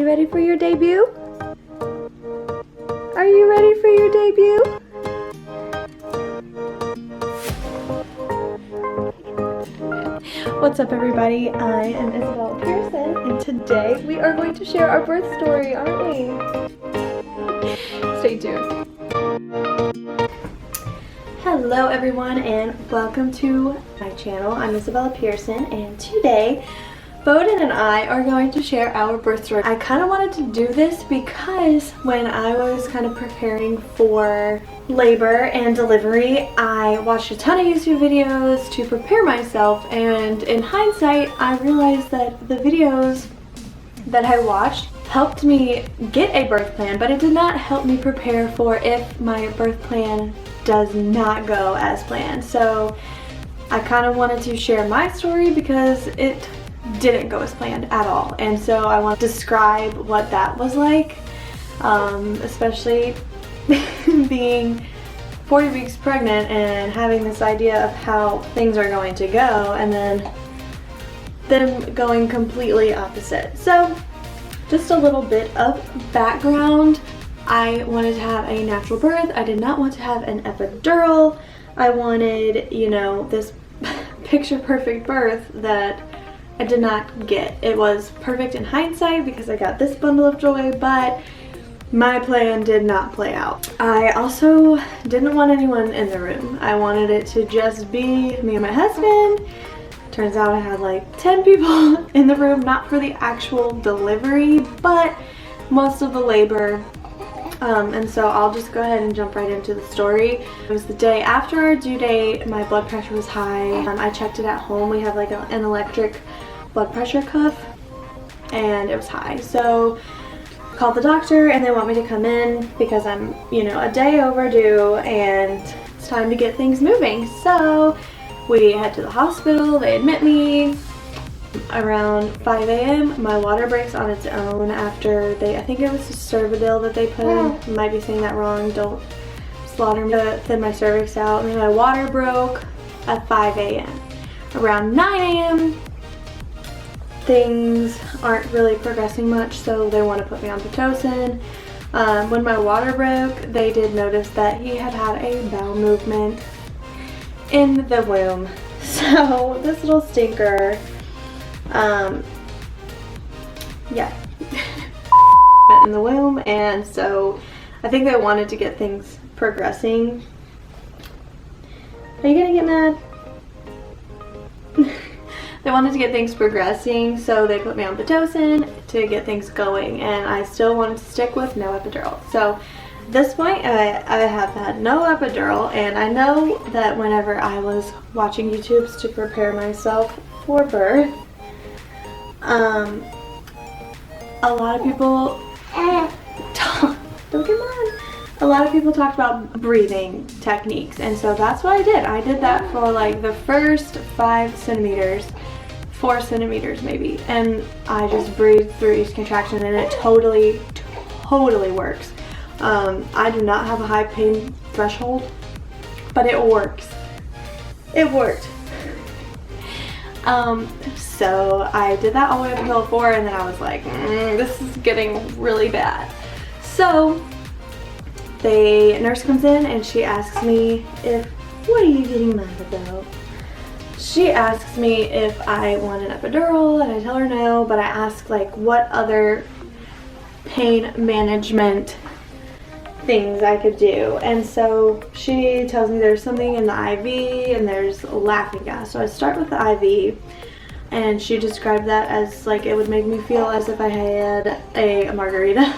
you ready for your debut? Are you ready for your debut? What's up everybody? I am Isabella Pearson and today we are going to share our birth story, aren't we? Stay tuned. Hello everyone and welcome to my channel. I'm Isabella Pearson and today Bowden and I are going to share our birth story. I kind of wanted to do this because when I was kind of preparing for labor and delivery, I watched a ton of YouTube videos to prepare myself, and in hindsight I realized that the videos that I watched helped me get a birth plan, but it did not help me prepare for if my birth plan does not go as planned. So I kind of wanted to share my story because it didn't go as planned at all, and so I want to describe what that was like, especially being 40 weeks pregnant and having this idea of how things are going to go and then them going completely opposite. So just a little bit of background. I wanted to have a natural birth. I did not want to have an epidural. I wanted, you know, this picture perfect birth that I did not get. It was perfect in hindsight because I got this bundle of joy, but my plan did not play out. I also didn't want anyone in the room. I wanted it to just be me and my husband. Turns out I had like 10 people in the room, not for the actual delivery, but most of the labor. And so I'll just go ahead and jump right into the story. It was the day after our due date. My blood pressure was high. I checked it at home. We have like an electric blood pressure cuff and it was high. So I called the doctor and they want me to come in because I'm, you know, a day overdue and it's time to get things moving. So we head to the hospital. They admit me. Around 5 a.m. my water breaks on its own after I think it was the Cervidil that they put in. Might be saying that wrong, don't slaughter me. Thin my cervix out, and then my water broke at 5 a.m. Around 9 a.m. things aren't really progressing much, so they want to put me on Pitocin. When my water broke, they did notice that he had had a bowel movement in the womb. So this little stinker, yeah, in the womb, and so I think they wanted to get things progressing. Are you gonna get mad? They wanted to get things progressing, so they put me on Pitocin to get things going, and I still wanted to stick with no epidural. So at this point I have had no epidural, and I know that whenever I was watching YouTubes to prepare myself for birth, a lot of people don't get mad. A lot of people talked about breathing techniques, and so that's what I did. I did that for like the first 5 centimeters, 4 centimeters maybe, and I just breathed through each contraction, and it totally works. I do not have a high pain threshold, but it works. It worked. So I did that all the way up until 4, and then I was like, this is getting really bad. So the nurse comes in and she asks me what are you getting mad about? She asks me if I want an epidural, and I tell her no, but I ask like what other pain management things I could do, and so she tells me there's something in the IV and there's laughing gas. So I start with the IV, and she described that as like it would make me feel as if I had a margarita,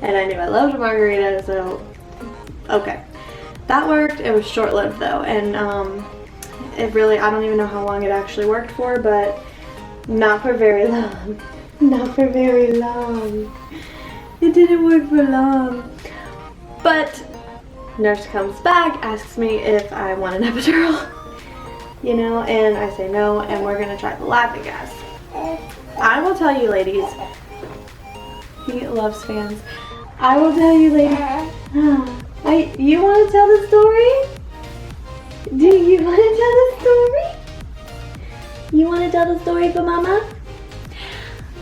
and I knew I loved a margarita, so okay, that worked. It was short-lived though, and it really, I don't even know how long it actually worked for, but not for very long. Not for very long. It didn't work for long. But nurse comes back, asks me if I want an epidural, you know, and I say no, and we're gonna try the laughing gas. I will tell you ladies, he loves fans. I will tell you ladies, you want to tell the story? Do you want to tell the story? You want to tell the story for mama?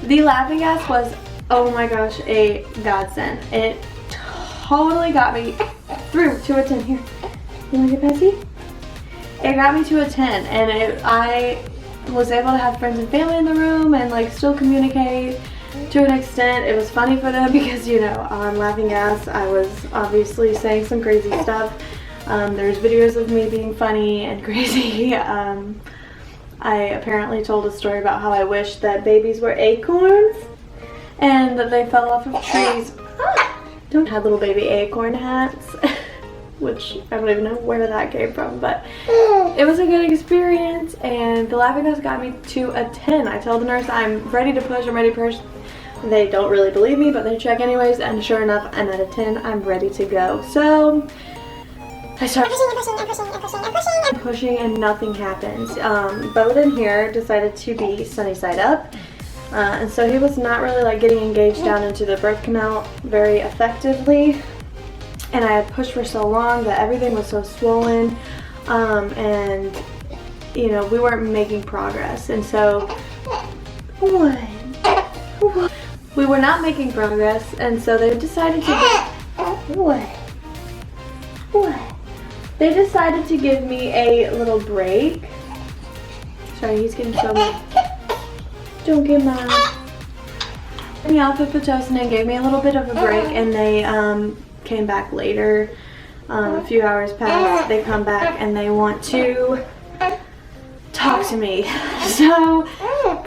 The laughing gas was oh my gosh, a godsend. It totally got me through to a 10. Here, you want to get Pessy? It got me to a 10, and I was able to have friends and family in the room and like still communicate to an extent. It was funny for them because, you know, on Laughing Gas I was obviously saying some crazy stuff. There's videos of me being funny and crazy. I apparently told a story about how I wish that babies were acorns and that they fell off of trees. Don't have little baby acorn hats, which I don't even know where that came from, but it was a good experience, and the Laughing Gas got me to a 10. I tell the nurse I'm ready to push, I'm ready to push. They don't really believe me, but they check anyways, and sure enough, I'm at a 10. I'm ready to go. So I start pushing and nothing happens. Bowden here decided to be sunny side up, and so he was not really like getting engaged down into the birth canal very effectively. And I had pushed for so long that everything was so swollen, and you know, we weren't making progress. And so we were not making progress, and so they decided to They decided to give me a little break. Sorry, he's getting so mad. Don't get mad. Took me off of Pitocin and gave me a little bit of a break, and they came back later. A few hours passed. They come back and they want to talk to me. So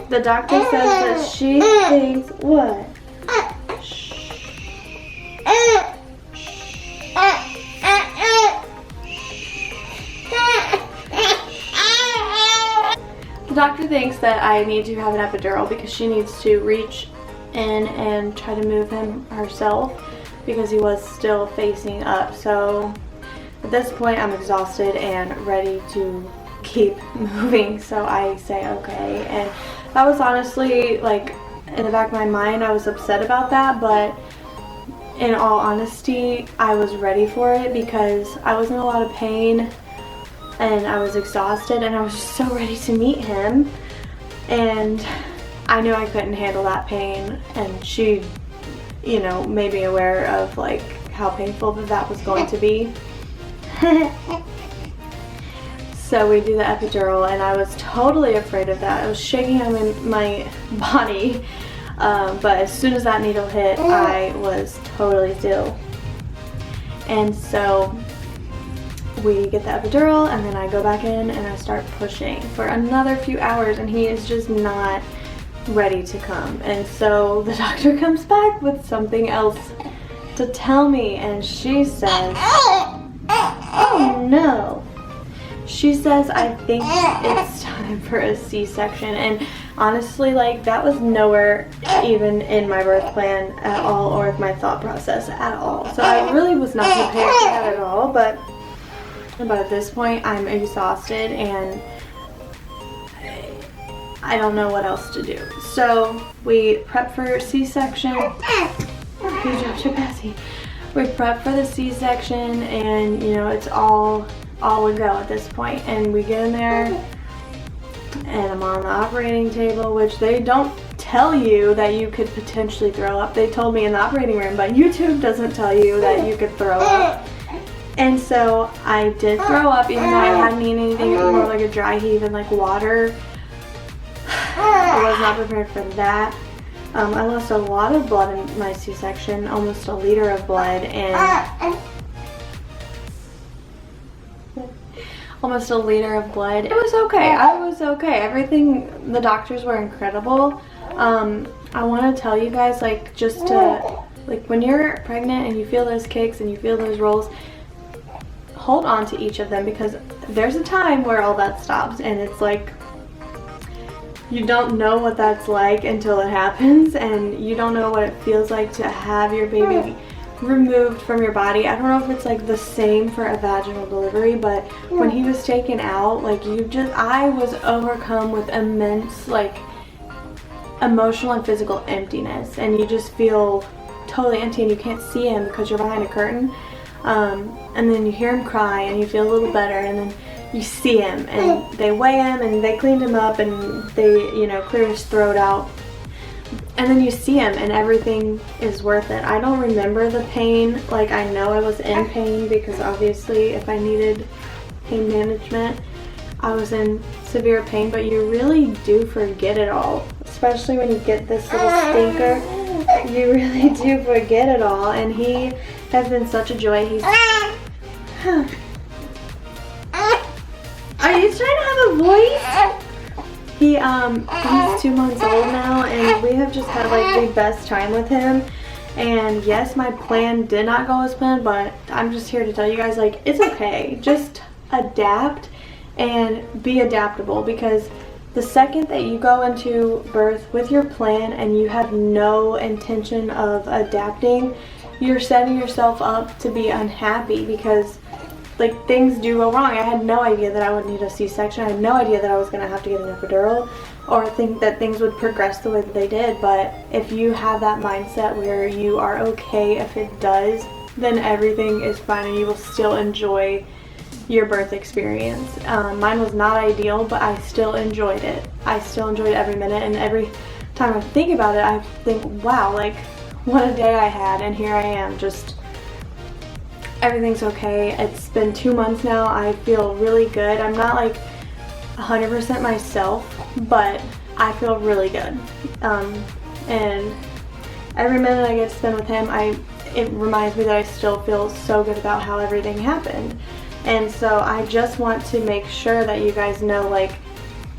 the doctor says that she thinks what? The doctor thinks that I need to have an epidural because she needs to reach in and try to move him herself because he was still facing up. So at this point I'm exhausted and ready to keep moving, so I say okay. And that was honestly, like, in the back of my mind I was upset about that, but in all honesty I was ready for it because I was in a lot of pain and I was exhausted and I was just so ready to meet him, and I knew I couldn't handle that pain, and she, you know, made me aware of like how painful that was going to be. So we do the epidural, and I was totally afraid of that. I was shaking on my body, but as soon as that needle hit, I was totally still. And so we get the epidural, and then I go back in and I start pushing for another few hours, and he is just not ready to come. And so the doctor comes back with something else to tell me, and she says, oh no. She says, I think it's time for a C-section. And honestly, like, that was nowhere even in my birth plan at all, or my thought process at all. So I really was not prepared for that at all, but at this point I'm exhausted and I don't know what else to do. So we prep for C-section. Good job, Shabazzy. We prep for the C-section, and you know, it's all a go at this point. And we get in there and I'm on the operating table, which they don't tell you that you could potentially throw up. They told me in the operating room, but YouTube doesn't tell you that you could throw up. And so I did throw up, even though I hadn't eaten anything. It was more like a dry heave and like water. I was not prepared for that. I lost a lot of blood in my C-section, almost a liter of blood, and almost a liter of blood. It was okay. I was okay. Everything, the doctors were incredible. I want to tell you guys, like, just to, like, when you're pregnant and you feel those kicks and you feel those rolls, hold on to each of them, because there's a time where all that stops, and it's like, you don't know what that's like until it happens, and you don't know what it feels like to have your baby removed from your body. I don't know if it's like the same for a vaginal delivery, but when he was taken out, like, I was overcome with immense, like, emotional and physical emptiness, and you just feel totally empty, and you can't see him because you're behind a curtain. And then you hear him cry and you feel a little better, and then you see him and they weigh him and they cleaned him up and they, you know, clear his throat out. and then you see him and everything is worth it. I don't remember the pain. Like, I know I was in pain because obviously if I needed pain management, I was in severe pain, but you really do forget it all. Especially when you get this little stinker, you really do forget it all. And he has been such a joy. He's... Huh. Are you trying to have a voice? He's 2 months old now, and we have just had like the best time with him. And yes, my plan did not go as planned, but I'm just here to tell you guys, like, it's okay. Just adapt and be adaptable, because the second that you go into birth with your plan and you have no intention of adapting, you're setting yourself up to be unhappy, because like, things do go wrong. I had no idea that I would need a C-section. I had no idea that I was going to have to get an epidural or think that things would progress the way that they did. But if you have that mindset where you are okay if it does, then everything is fine and you will still enjoy your birth experience. Mine was not ideal, but I still enjoyed it. I still enjoyed every minute, and every time I think about it, I think, wow, like, what a day I had, and here I am, just... Everything's okay. It's been 2 months now. I feel really good. I'm not like 100% myself, but I feel really good. And every minute I get to spend with him, it reminds me that I still feel so good about how everything happened. And so I just want to make sure that you guys know, like,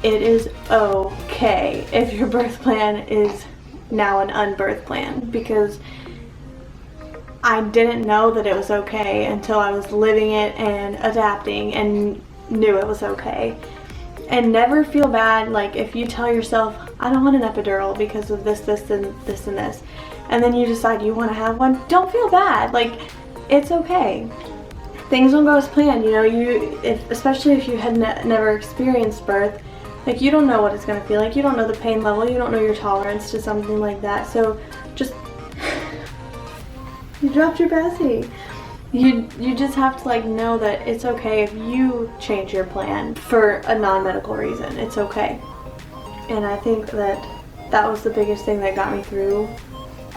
it is okay if your birth plan is now an unbirth plan, because I didn't know that it was okay until I was living it and adapting and knew it was okay. And never feel bad, like, if you tell yourself, I don't want an epidural because of this, this, and this, and this, and then you decide you want to have one, don't feel bad. Like, it's okay. Things don't go as planned, you know, especially if you had never experienced birth, like, you don't know what it's going to feel like. You don't know the pain level. You don't know your tolerance to something like that. So just... You dropped your Bessie. You just have to, like, know that it's okay if you change your plan for a non-medical reason. It's okay. And I think that was the biggest thing that got me through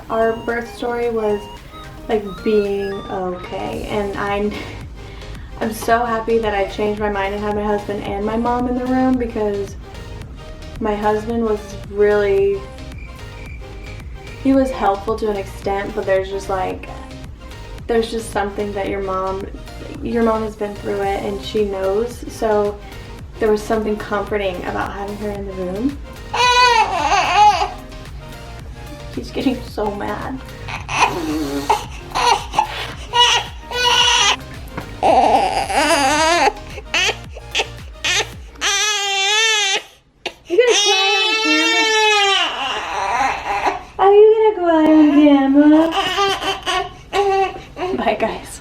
our birth story, was like being okay. And I'm so happy that I changed my mind and had my husband and my mom in the room, because my husband was really... He was helpful to an extent, but there's just something that your mom has been through it and she knows, so there was something comforting about having her in the room. He's getting so mad. You gonna cry on camera? Are you gonna cry on camera? Bye, guys.